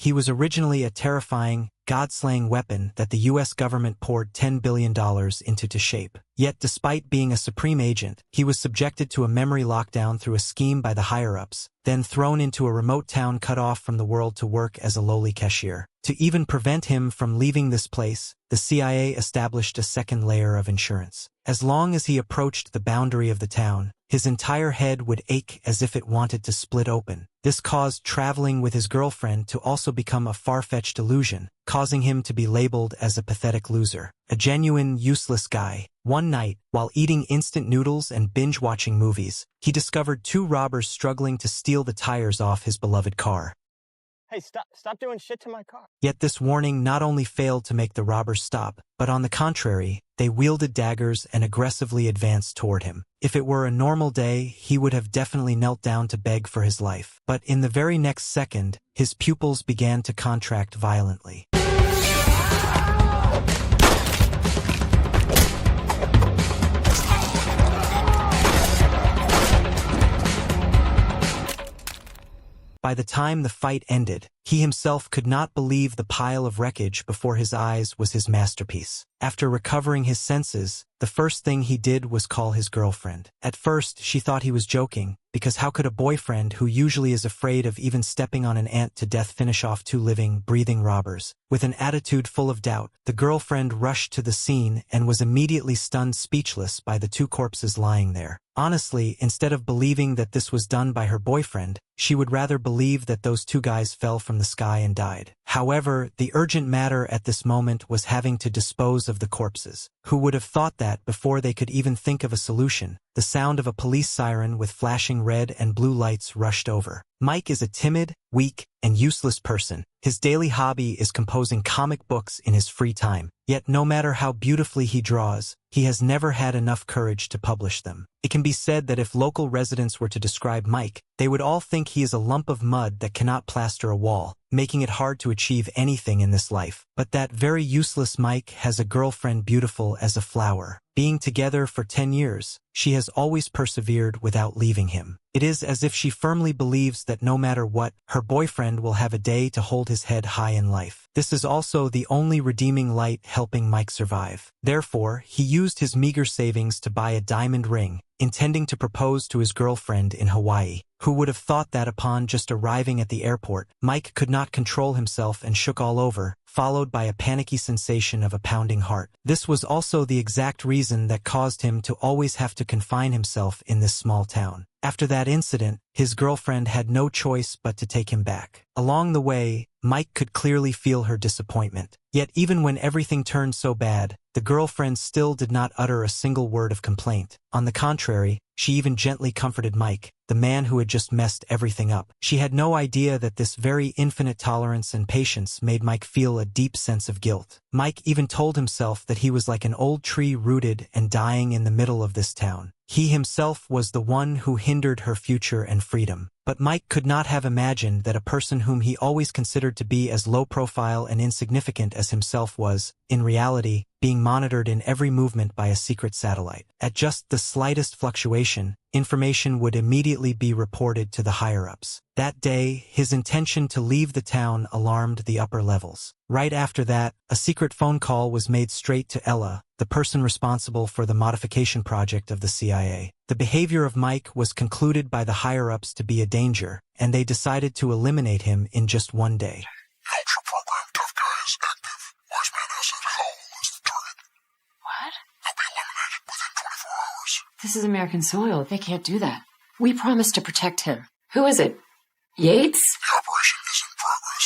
He was originally a terrifying, God-slaying weapon that the U.S. government poured $10 billion into to shape. Yet despite being a supreme agent, he was subjected to a memory lockdown through a scheme by the higher-ups, then thrown into a remote town cut off from the world to work as a lowly cashier. To even prevent him from leaving this place, the CIA established a second layer of insurance. As long as he approached the boundary of the town, his entire head would ache as if it wanted to split open. This caused traveling with his girlfriend to also become a far-fetched illusion, causing him to be labeled as a pathetic loser, a genuine, useless guy. One night, while eating instant noodles and binge-watching movies, he discovered two robbers struggling to steal the tires off his beloved car. Hey, stop doing shit to my car. Yet this warning not only failed to make the robbers stop, but on the contrary, they wielded daggers and aggressively advanced toward him. If it were a normal day, he would have definitely knelt down to beg for his life. But in the very next second, his pupils began to contract violently. By the time the fight ended, he himself could not believe the pile of wreckage before his eyes was his masterpiece. After recovering his senses, the first thing he did was call his girlfriend. At first, she thought he was joking, because how could a boyfriend who usually is afraid of even stepping on an ant to death finish off two living, breathing robbers? With an attitude full of doubt, the girlfriend rushed to the scene and was immediately stunned speechless by the two corpses lying there. Honestly, instead of believing that this was done by her boyfriend, she would rather believe that those two guys fell from the sky and died. However, the urgent matter at this moment was having to dispose of the corpses. Who would have thought that before they could even think of a solution, the sound of a police siren with flashing red and blue lights rushed over. Mike is a timid, weak, and useless person. His daily hobby is composing comic books in his free time. Yet no matter how beautifully he draws, he has never had enough courage to publish them. It can be said that if local residents were to describe Mike, they would all think he is a lump of mud that cannot plaster a wall, making it hard to achieve anything in this life. But that very useless Mike has a girlfriend beautiful as a flower. Being together for 10 years, she has always persevered without leaving him. It is as if she firmly believes that no matter what, her boyfriend will have a day to hold his head high in life. This is also the only redeeming light helping Mike survive. Therefore, he used his meager savings to buy a diamond ring, intending to propose to his girlfriend in Hawaii. Who would have thought that upon just arriving at the airport, Mike could not control himself and shook all over, followed by a panicky sensation of a pounding heart. This was also the exact reason that caused him to always have to confine himself in this small town. After that incident, his girlfriend had no choice but to take him back. Along the way, Mike could clearly feel her disappointment. Yet even when everything turned so bad, the girlfriend still did not utter a single word of complaint. On the contrary, she even gently comforted Mike, the man who had just messed everything up. She had no idea that this very infinite tolerance and patience made Mike feel a deep sense of guilt. Mike even told himself that he was like an old tree rooted and dying in the middle of this town. He himself was the one who hindered her future and freedom. But Mike could not have imagined that a person whom he always considered to be as low profile and insignificant as himself was, in reality, being monitored in every movement by a secret satellite. At just the slightest fluctuation, information would immediately be reported to the higher-ups. That day, his intention to leave the town alarmed the upper levels. Right after that, a secret phone call was made straight to Ella, the person responsible for the modification project of the CIA. The behavior of Mike was concluded by the higher-ups to be a danger, and they decided to eliminate him in just one day. The Ultra program tough guy is active. Wisemen has said Howell is the target. What? He'll be eliminated within 24 hours. This is American soil. They can't do that. We promised to protect him. Who is it? Yates? The operation is in progress.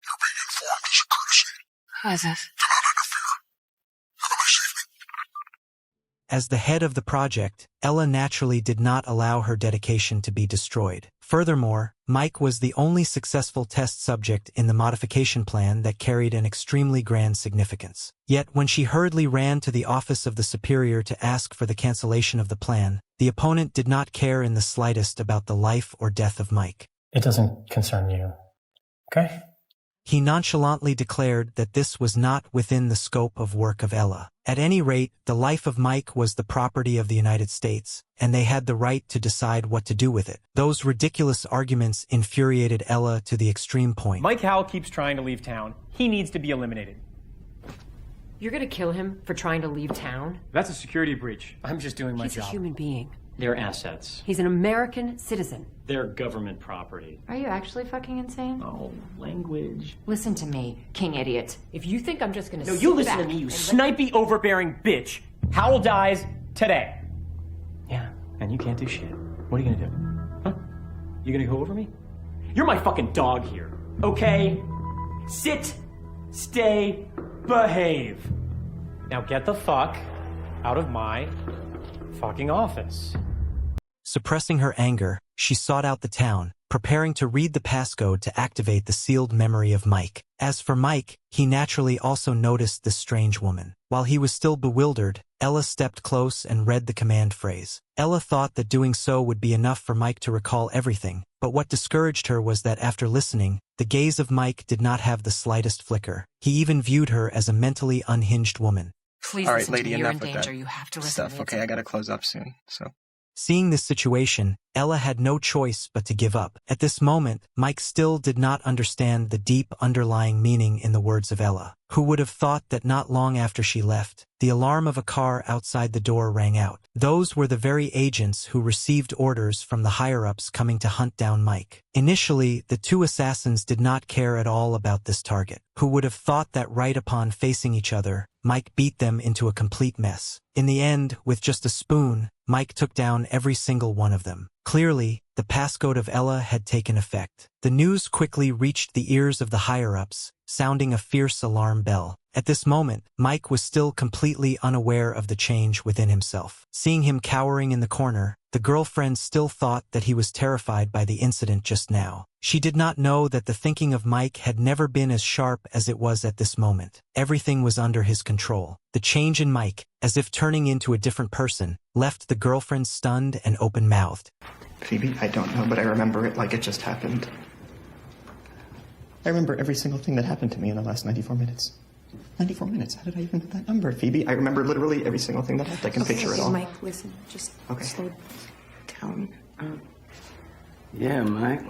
You're being informed as a courtesy. Who is this? Do not interfere. Have a nice evening. As the head of the project, Ella naturally did not allow her dedication to be destroyed. Furthermore, Mike was the only successful test subject in the modification plan that carried an extremely grand significance. Yet when she hurriedly ran to the office of the superior to ask for the cancellation of the plan, the opponent did not care in the slightest about the life or death of Mike. It doesn't concern you, okay? He nonchalantly declared that this was not within the scope of work of Ella. At any rate, the life of Mike was the property of the United States, and they had the right to decide what to do with it. Those ridiculous arguments infuriated Ella to the extreme point. Mike Howell keeps trying to leave town. He needs to be eliminated. You're gonna kill him for trying to leave town? That's a security breach. I'm just doing my job. He's a human being. They're assets. He's an American citizen. They're government property. Are you actually fucking insane? Oh, language. Listen to me, king idiot. If you think I'm just gonna No, sit you listen back to me, you and snipey, overbearing bitch. Howell dies today. Yeah, and you can't do shit. What are you gonna do? Huh? You gonna go over me? You're my fucking dog here, okay? Sit, stay, behave. Now get the fuck out of my fucking office. Suppressing her anger, she sought out the town, preparing to read the passcode to activate the sealed memory of Mike. As for Mike, he naturally also noticed this strange woman. While he was still bewildered, Ella stepped close and read the command phrase. Ella thought that doing so would be enough for Mike to recall everything, but what discouraged her was that after listening, the gaze of Mike did not have the slightest flicker. He even viewed her as a mentally unhinged woman. Please All right, listen lady, to me. You're in enough with danger. that You have to listen stuff. to me. Okay, I gotta close up soon, so. Seeing this situation, Ella had no choice but to give up. At this moment, Mike still did not understand the deep underlying meaning in the words of Ella. Who would have thought that not long after she left, the alarm of a car outside the door rang out. Those were the very agents who received orders from the higher-ups coming to hunt down Mike. Initially, the two assassins did not care at all about this target. Who would have thought that right upon facing each other, Mike beat them into a complete mess. In the end, with just a spoon, Mike took down every single one of them. Clearly, the passcode of Ella had taken effect. The news quickly reached the ears of the higher-ups, sounding a fierce alarm bell. At this moment, Mike was still completely unaware of the change within himself. Seeing him cowering in the corner, the girlfriend still thought that he was terrified by the incident just now. She did not know that the thinking of Mike had never been as sharp as it was at this moment. Everything was under his control. The change in Mike, as if turning into a different person, left the girlfriend stunned and open-mouthed. Phoebe, I don't know, but I remember it like it just happened. I remember every single thing that happened to me in the last 94 minutes. 94 minutes? How did I even get that number, Phoebe? I remember literally every single thing that happened. I can picture it all. Mike, listen. Just slow down. Yeah, Mike.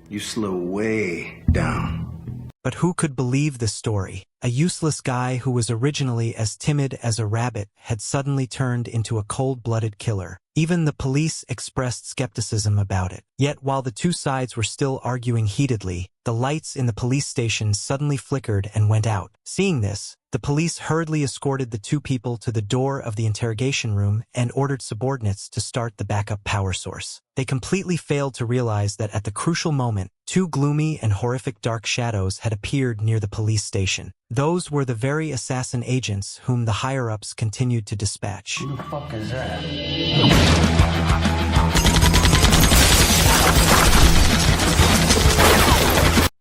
You slow way down. But who could believe this story? A useless guy who was originally as timid as a rabbit had suddenly turned into a cold-blooded killer. Even the police expressed skepticism about it. Yet while the two sides were still arguing heatedly, the lights in the police station suddenly flickered and went out. Seeing this, the police hurriedly escorted the two people to the door of the interrogation room and ordered subordinates to start the backup power source. They completely failed to realize that at the crucial moment, two gloomy and horrific dark shadows had appeared near the police station. Those were the very assassin agents whom the higher-ups continued to dispatch. Who the fuck is that?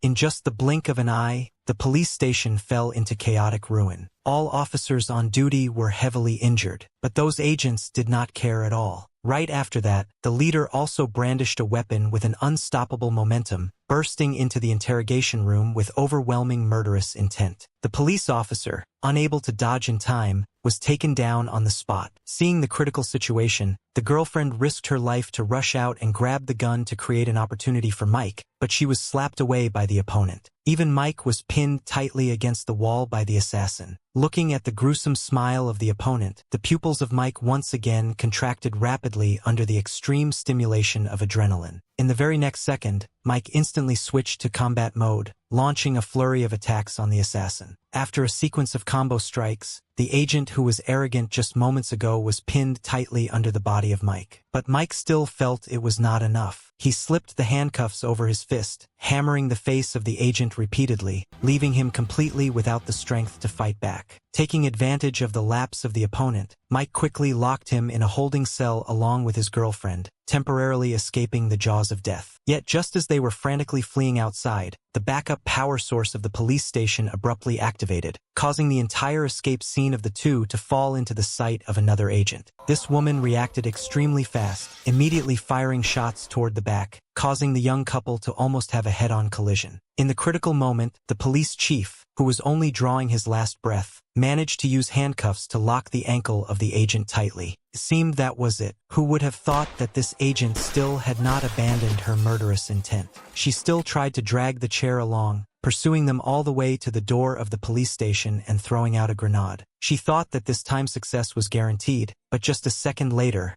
In just the blink of an eye, the police station fell into chaotic ruin. All officers on duty were heavily injured, but those agents did not care at all. Right after that, the leader also brandished a weapon with an unstoppable momentum, bursting into the interrogation room with overwhelming murderous intent. The police officer, unable to dodge in time, was taken down on the spot. Seeing the critical situation, the girlfriend risked her life to rush out and grab the gun to create an opportunity for Mike, but she was slapped away by the opponent. Even Mike was pinned tightly against the wall by the assassin. Looking at the gruesome smile of the opponent, the pupils of Mike once again contracted rapidly under the extreme stimulation of adrenaline. In the very next second, Mike instantly switched to combat mode, launching a flurry of attacks on the assassin. After a sequence of combo strikes, the agent who was arrogant just moments ago was pinned tightly under the body of Mike. But Mike still felt it was not enough. He slipped the handcuffs over his fist, hammering the face of the agent repeatedly, leaving him completely without the strength to fight back. Taking advantage of the lapse of the opponent, Mike quickly locked him in a holding cell along with his girlfriend, temporarily escaping the jaws of death. Yet just as they were frantically fleeing outside, the backup power source of the police station abruptly activated, causing the entire escape scene of the two to fall into the sight of another agent. This woman reacted extremely fast, immediately firing shots toward the back, causing the young couple to almost have a head-on collision. In the critical moment, the police chief, who was only drawing his last breath, managed to use handcuffs to lock the ankle of the agent tightly. It seemed that was it. Who would have thought that this agent still had not abandoned her murderous intent? She still tried to drag the chair along, pursuing them all the way to the door of the police station and throwing out a grenade. She thought that this time success was guaranteed, but just a second later,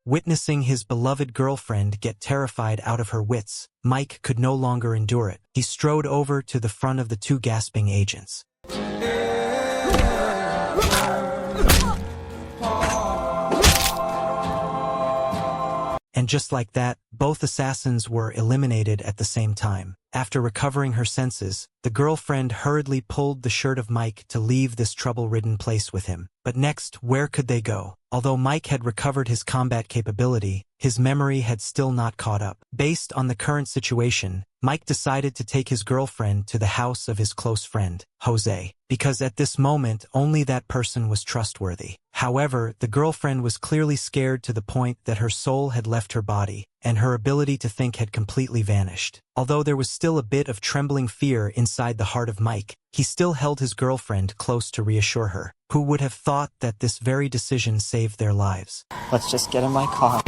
witnessing his beloved girlfriend get terrified out of her wits, Mike could no longer endure it. He strode over to the front of the two gasping agents. And just like that, both assassins were eliminated at the same time. After recovering her senses, the girlfriend hurriedly pulled the shirt of Mike to leave this trouble-ridden place with him. But next, where could they go? Although Mike had recovered his combat capability, his memory had still not caught up. Based on the current situation, Mike decided to take his girlfriend to the house of his close friend, Jose, because at this moment only that person was trustworthy. However, the girlfriend was clearly scared to the point that her soul had left her body, and her ability to think had completely vanished. Although there was still a bit of trembling fear inside the heart of Mike, he still held his girlfriend close to reassure her. Who would have thought that this very decision saved their lives? Let's just get in my car.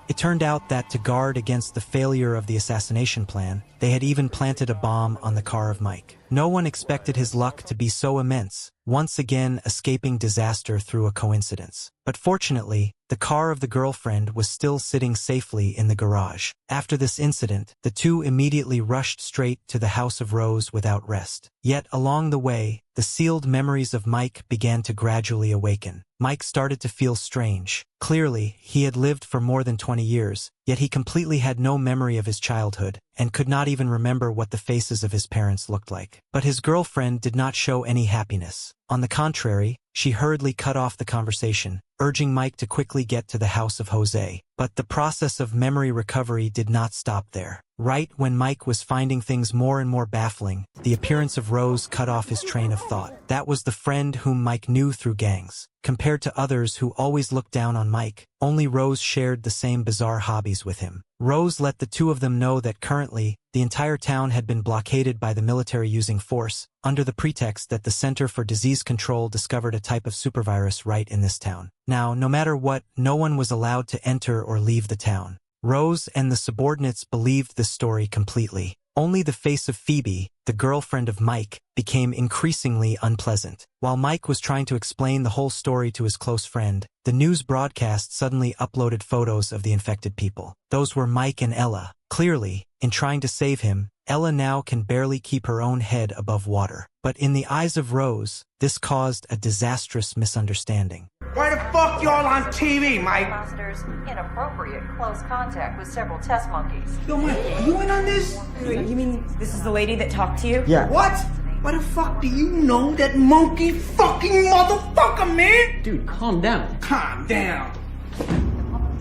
It turned out that to guard against the failure of the assassination plan, they had even planted a bomb on the car of Mike. No one expected his luck to be so immense, once again escaping disaster through a coincidence. But fortunately, the car of the girlfriend was still sitting safely in the garage. After this incident, the two immediately rushed straight to the House of Rose without rest. Yet along the way, the sealed memories of Mike began to gradually awaken. Mike started to feel strange. Clearly, he had lived for more than 20 years, yet he completely had no memory of his childhood, and could not even remember what the faces of his parents looked like. But his girlfriend did not show any happiness. On the contrary, she hurriedly cut off the conversation, urging Mike to quickly get to the house of Jose. But the process of memory recovery did not stop there. Right when Mike was finding things more and more baffling, the appearance of Rose cut off his train of thought. That was the friend whom Mike knew through gangs. Compared to others who always looked down on Mike, only Rose shared the same bizarre hobbies with him. Rose let the two of them know that currently, the entire town had been blockaded by the military using force, under the pretext that the Center for Disease Control discovered a type of supervirus right in this town. Now, no matter what, no one was allowed to enter or leave the town. Rose and the subordinates believed this story completely. Only the face of Phoebe, the girlfriend of Mike, became increasingly unpleasant. While Mike was trying to explain the whole story to his close friend, the news broadcast suddenly uploaded photos of the infected people. Those were Mike and Ella. Clearly, in trying to save him, Ella now can barely keep her own head above water. But in the eyes of Rose, this caused a disastrous misunderstanding. Why the fuck y'all on TV, Mike? Monsters, inappropriate close contact with several test monkeys. Yo, Mike, are you in on this? Wait, you mean this is the lady that talked to you? Yeah. What? Why the fuck do you know that monkey fucking motherfucker, man? Dude, calm down. Calm down.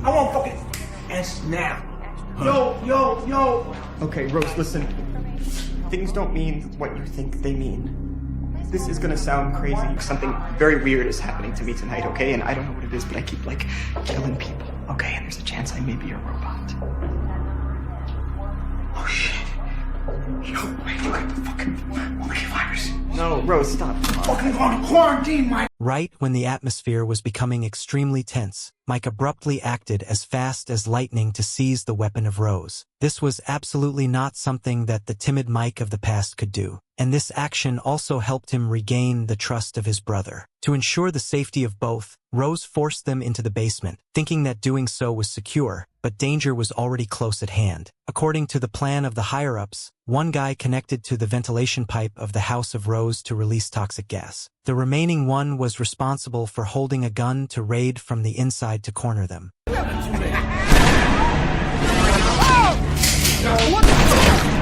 I want fucking S now. Yo. Okay, Rose, listen. Things don't mean what you think they mean. This is gonna sound crazy. Something very weird is happening to me tonight, okay? And I don't know what it is, but I keep, killing people, okay? And there's a chance I may be a robot. Oh, shit. Yo, wait, you got the fucking monkey virus. No, Rose, stop. Fucking going to quarantine, Mike. Right when the atmosphere was becoming extremely tense, Mike abruptly acted as fast as lightning to seize the weapon of Rose. This was absolutely not something that the timid Mike of the past could do, and this action also helped him regain the trust of his brother. To ensure the safety of both, Rose forced them into the basement, thinking that doing so was secure, but danger was already close at hand. According to the plan of the higher-ups, one guy connected to the ventilation pipe of the House of Rose to release toxic gas. The remaining one was responsible for holding a gun to raid from the inside to corner them. What the fuck?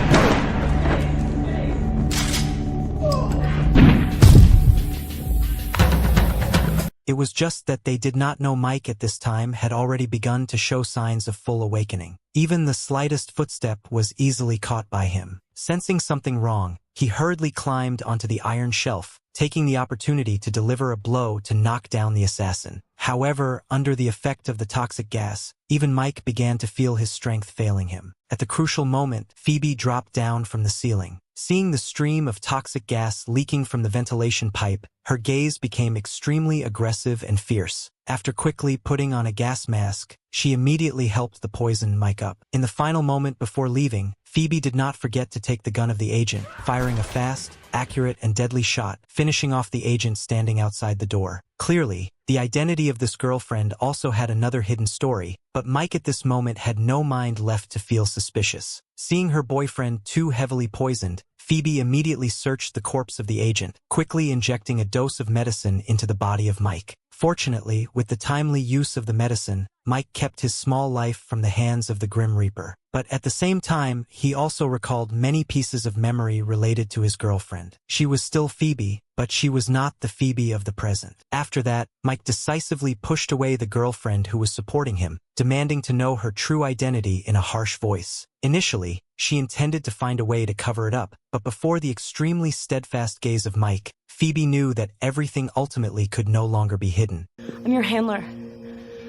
It was just that they did not know Mike at this time had already begun to show signs of full awakening. Even the slightest footstep was easily caught by him. Sensing something wrong, he hurriedly climbed onto the iron shelf, taking the opportunity to deliver a blow to knock down the assassin. However, under the effect of the toxic gas, even Mike began to feel his strength failing him. At the crucial moment, Phoebe dropped down from the ceiling. Seeing the stream of toxic gas leaking from the ventilation pipe, her gaze became extremely aggressive and fierce. After quickly putting on a gas mask, she immediately helped the poisoned Mike up. In the final moment before leaving, Phoebe did not forget to take the gun of the agent, firing a fast, accurate, and deadly shot, finishing off the agent standing outside the door. Clearly, the identity of this girlfriend also had another hidden story, but Mike at this moment had no mind left to feel suspicious. Seeing her boyfriend too heavily poisoned, Phoebe immediately searched the corpse of the agent, quickly injecting a dose of medicine into the body of Mike. Fortunately, with the timely use of the medicine, Mike kept his small life from the hands of the Grim Reaper. But at the same time, he also recalled many pieces of memory related to his girlfriend. She was still Phoebe, but she was not the Phoebe of the present. After that, Mike decisively pushed away the girlfriend who was supporting him, demanding to know her true identity in a harsh voice. Initially, she intended to find a way to cover it up, but before the extremely steadfast gaze of Mike, Phoebe knew that everything ultimately could no longer be hidden. I'm your handler.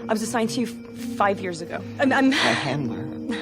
I was assigned to you 5 years ago. I'm A handler?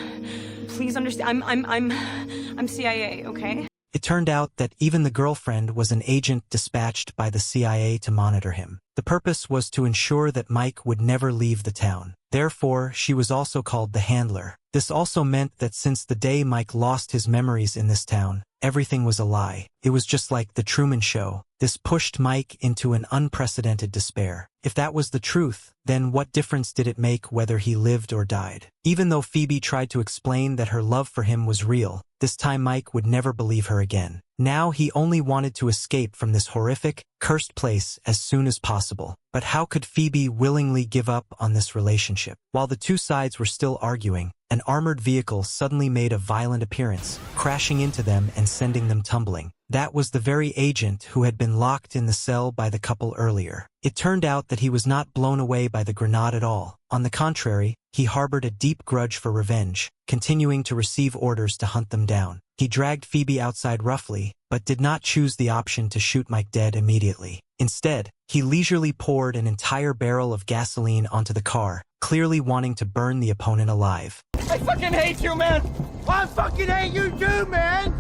Please understand. I'm CIA, okay? It turned out that even the girlfriend was an agent dispatched by the CIA to monitor him. The purpose was to ensure that Mike would never leave the town. Therefore, she was also called the handler. This also meant that since the day Mike lost his memories in this town, everything was a lie. It was just like the Truman Show. This pushed Mike into an unprecedented despair. If that was the truth, then what difference did it make whether he lived or died? Even though Phoebe tried to explain that her love for him was real, this time Mike would never believe her again. Now he only wanted to escape from this horrific, cursed place as soon as possible. But how could Phoebe willingly give up on this relationship? While the two sides were still arguing, an armored vehicle suddenly made a violent appearance, crashing into them and sending them tumbling. That was the very agent who had been locked in the cell by the couple earlier. It turned out that he was not blown away by the grenade at all. On the contrary, he harbored a deep grudge for revenge, continuing to receive orders to hunt them down. He dragged Phoebe outside roughly, but did not choose the option to shoot Mike dead immediately. Instead, he leisurely poured an entire barrel of gasoline onto the car, clearly wanting to burn the opponent alive. I fucking hate you, man! I fucking hate you too, man!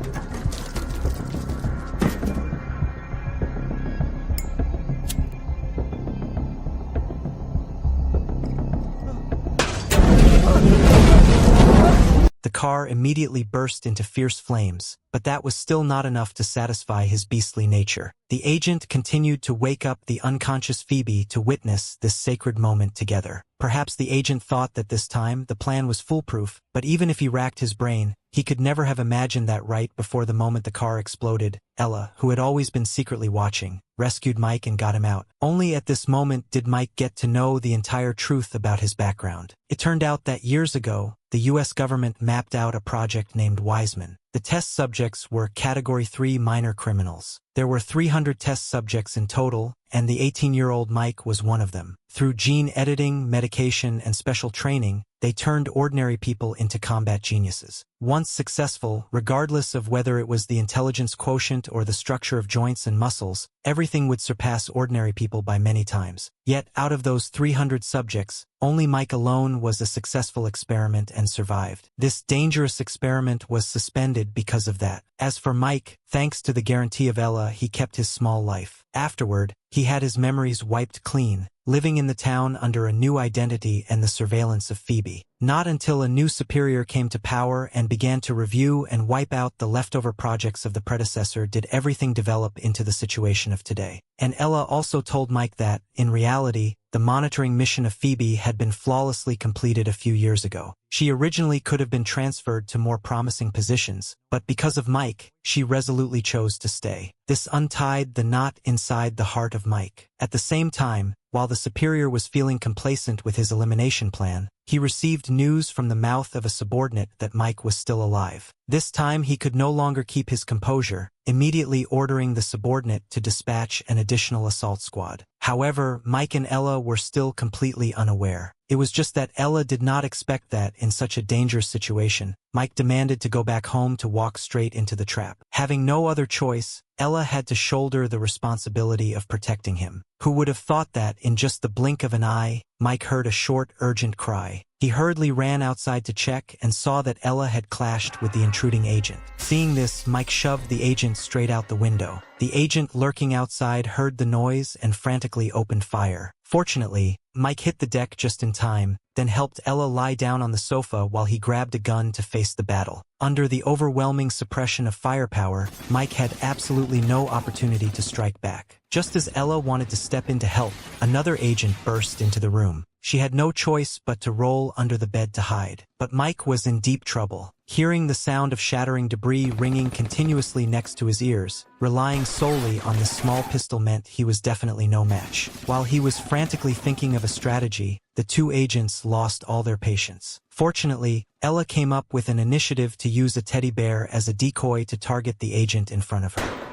The car immediately burst into fierce flames, but that was still not enough to satisfy his beastly nature. The agent continued to wake up the unconscious Phoebe to witness this sacred moment together. Perhaps the agent thought that this time the plan was foolproof, but even if he racked his brain, he could never have imagined that right before the moment the car exploded. Ella, who had always been secretly watching, rescued Mike and got him out. Only at this moment did Mike get to know the entire truth about his background. It turned out that years ago, the U.S. government mapped out a project named Wisemen. The test subjects were Category 3 minor criminals. There were 300 test subjects in total, and the 18-year-old Mike was one of them. Through gene editing, medication, and special training, they turned ordinary people into combat geniuses. Once successful, regardless of whether it was the intelligence quotient or the structure of joints and muscles, everything would surpass ordinary people by many times. Yet, out of those 300 subjects, only Mike alone was a successful experiment and survived. This dangerous experiment was suspended because of that. As for Mike, thanks to the guarantee of Ella, he kept his small life. Afterward, he had his memories wiped clean, living in the town under a new identity and the surveillance of Phoebe. Not until a new superior came to power and began to review and wipe out the leftover projects of the predecessor did everything develop into the situation of today. And Ella also told Mike that, in reality, the monitoring mission of Phoebe had been flawlessly completed a few years ago. She originally could have been transferred to more promising positions, but because of Mike, she resolutely chose to stay. This untied the knot inside the heart of Mike. At the same time, while the superior was feeling complacent with his elimination plan, he received news from the mouth of a subordinate that Mike was still alive. This time he could no longer keep his composure, immediately ordering the subordinate to dispatch an additional assault squad. However, Mike and Ella were still completely unaware. It was just that Ella did not expect that in such a dangerous situation, Mike demanded to go back home to walk straight into the trap. Having no other choice, Ella had to shoulder the responsibility of protecting him. Who would have thought that, in just the blink of an eye, Mike heard a short, urgent cry. He hurriedly ran outside to check and saw that Ella had clashed with the intruding agent. Seeing this, Mike shoved the agent straight out the window. The agent lurking outside heard the noise and frantically opened fire. Fortunately, Mike hit the deck just in time, then helped Ella lie down on the sofa while he grabbed a gun to face the battle. Under the overwhelming suppression of firepower, Mike had absolutely no opportunity to strike back. Just as Ella wanted to step in to help, another agent burst into the room. She had no choice but to roll under the bed to hide. But Mike was in deep trouble. Hearing the sound of shattering debris ringing continuously next to his ears, relying solely on this small pistol meant he was definitely no match. While he was frantically thinking of a strategy, the two agents lost all their patience. Fortunately, Ella came up with an initiative to use a teddy bear as a decoy to target the agent in front of her.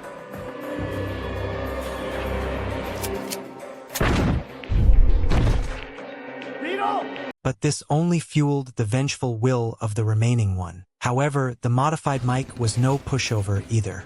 But this only fueled the vengeful will of the remaining one. However, the modified Mike was no pushover either.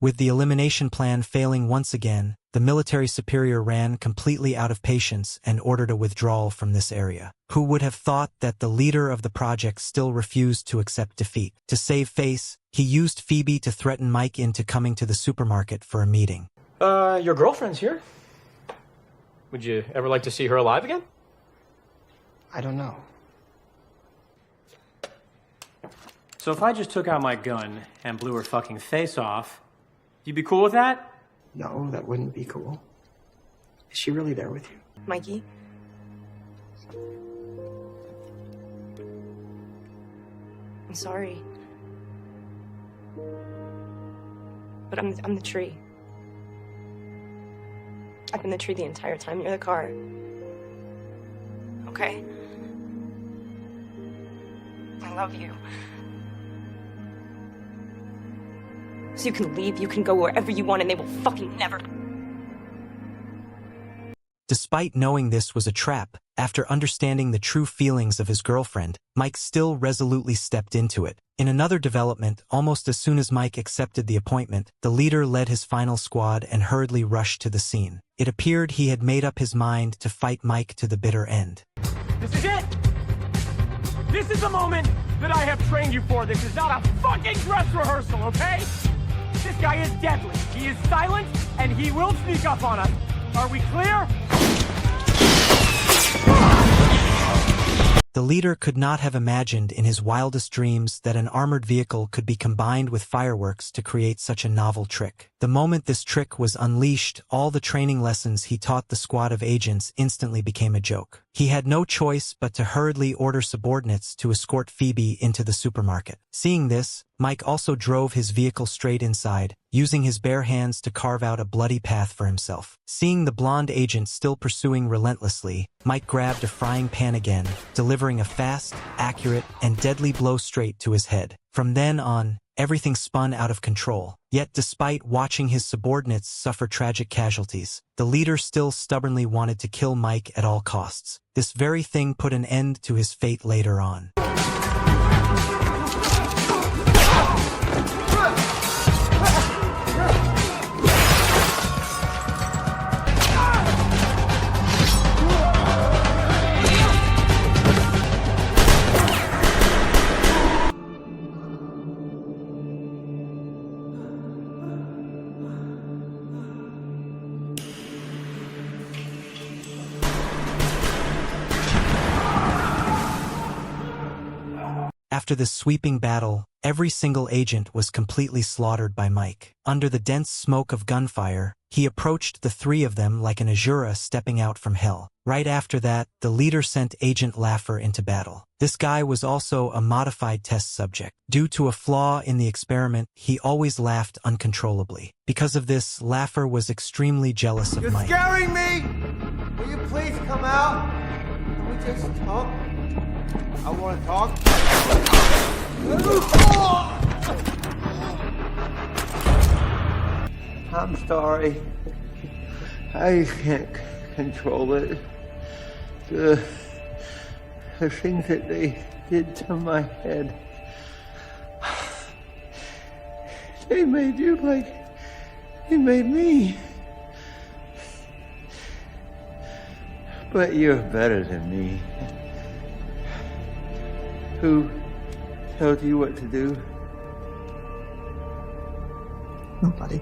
With the elimination plan failing once again, the military superior ran completely out of patience and ordered a withdrawal from this area. Who would have thought that the leader of the project still refused to accept defeat? To save face, he used Phoebe to threaten Mike into coming to the supermarket for a meeting. Your girlfriend's here. Would you ever like to see her alive again? I don't know. So if I just took out my gun and blew her fucking face off, you'd be cool with that? No, that wouldn't be cool. Is she really there with you? Mikey? I'm sorry. But I'm the tree. I've been the tree the entire time. You're the car. Okay? I love you. So you can leave, you can go wherever you want, and they will fucking never. Despite knowing this was a trap, after understanding the true feelings of his girlfriend, Mike still resolutely stepped into it. In another development, almost as soon as Mike accepted the appointment, the leader led his final squad and hurriedly rushed to the scene. It appeared he had made up his mind to fight Mike to the bitter end. This is it! This is the moment that I have trained you for. This is not a fucking dress rehearsal, okay? This guy is deadly. He is silent, and he will sneak up on us. Are we clear? The leader could not have imagined in his wildest dreams that an armored vehicle could be combined with fireworks to create such a novel trick. The moment this trick was unleashed, all the training lessons he taught the squad of agents instantly became a joke. He had no choice but to hurriedly order subordinates to escort Phoebe into the supermarket. Seeing this, Mike also drove his vehicle straight inside, using his bare hands to carve out a bloody path for himself. Seeing the blonde agent still pursuing relentlessly, Mike grabbed a frying pan again, delivering a fast, accurate, and deadly blow straight to his head. From then on, everything spun out of control. Yet despite watching his subordinates suffer tragic casualties, the leader still stubbornly wanted to kill Mike at all costs. This very thing put an end to his fate later on. After this sweeping battle, every single agent was completely slaughtered by Mike. Under the dense smoke of gunfire, he approached the three of them like an Azura stepping out from hell. Right after that, the leader sent Agent Lasseter into battle. This guy was also a modified test subject. Due to a flaw in the experiment, he always laughed uncontrollably. Because of this, Lasseter was extremely jealous of Mike. You're scaring me! Will you please come out? Can we just talk? I want to talk. I'm sorry. I can't control it. The things that they did to my head. They made you like they made me. But you're better than me. Who told you what to do? Nobody.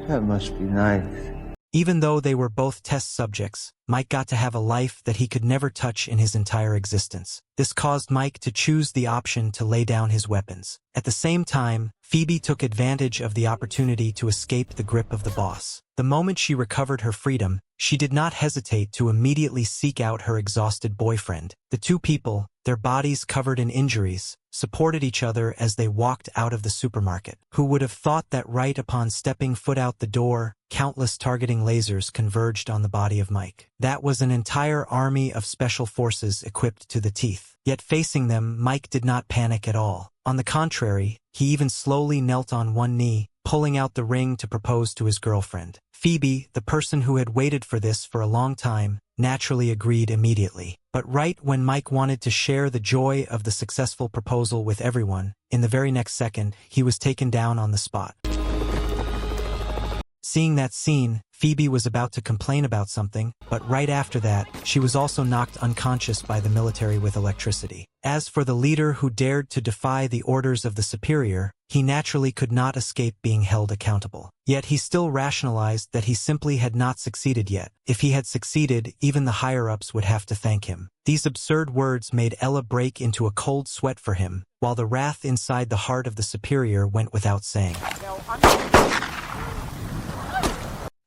That must be nice. Even though they were both test subjects, Mike got to have a life that he could never touch in his entire existence. This caused Mike to choose the option to lay down his weapons. At the same time, Phoebe took advantage of the opportunity to escape the grip of the boss. The moment she recovered her freedom, she did not hesitate to immediately seek out her exhausted boyfriend. The two people, their bodies covered in injuries, supported each other as they walked out of the supermarket. Who would have thought that right upon stepping foot out the door, countless targeting lasers converged on the body of Mike. That was an entire army of special forces equipped to the teeth. Yet facing them, Mike did not panic at all. On the contrary, he even slowly knelt on one knee, pulling out the ring to propose to his girlfriend. Phoebe, the person who had waited for this for a long time, naturally agreed immediately. But right when Mike wanted to share the joy of the successful proposal with everyone, in the very next second, he was taken down on the spot. Seeing that scene, Phoebe was about to complain about something, but right after that, she was also knocked unconscious by the military with electricity. As for the leader who dared to defy the orders of the superior, he naturally could not escape being held accountable. Yet he still rationalized that he simply had not succeeded yet. If he had succeeded, even the higher-ups would have to thank him. These absurd words made Ella break into a cold sweat for him, while the wrath inside the heart of the superior went without saying.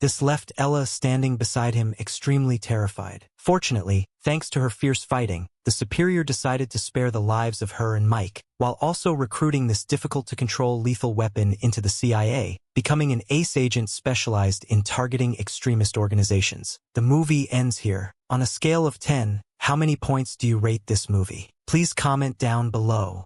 This left Ella standing beside him extremely terrified. Fortunately, thanks to her fierce fighting, the superior decided to spare the lives of her and Mike, while also recruiting this difficult-to-control lethal weapon into the CIA, becoming an ace agent specialized in targeting extremist organizations. The movie ends here. On a scale of 10, how many points do you rate this movie? Please comment down below.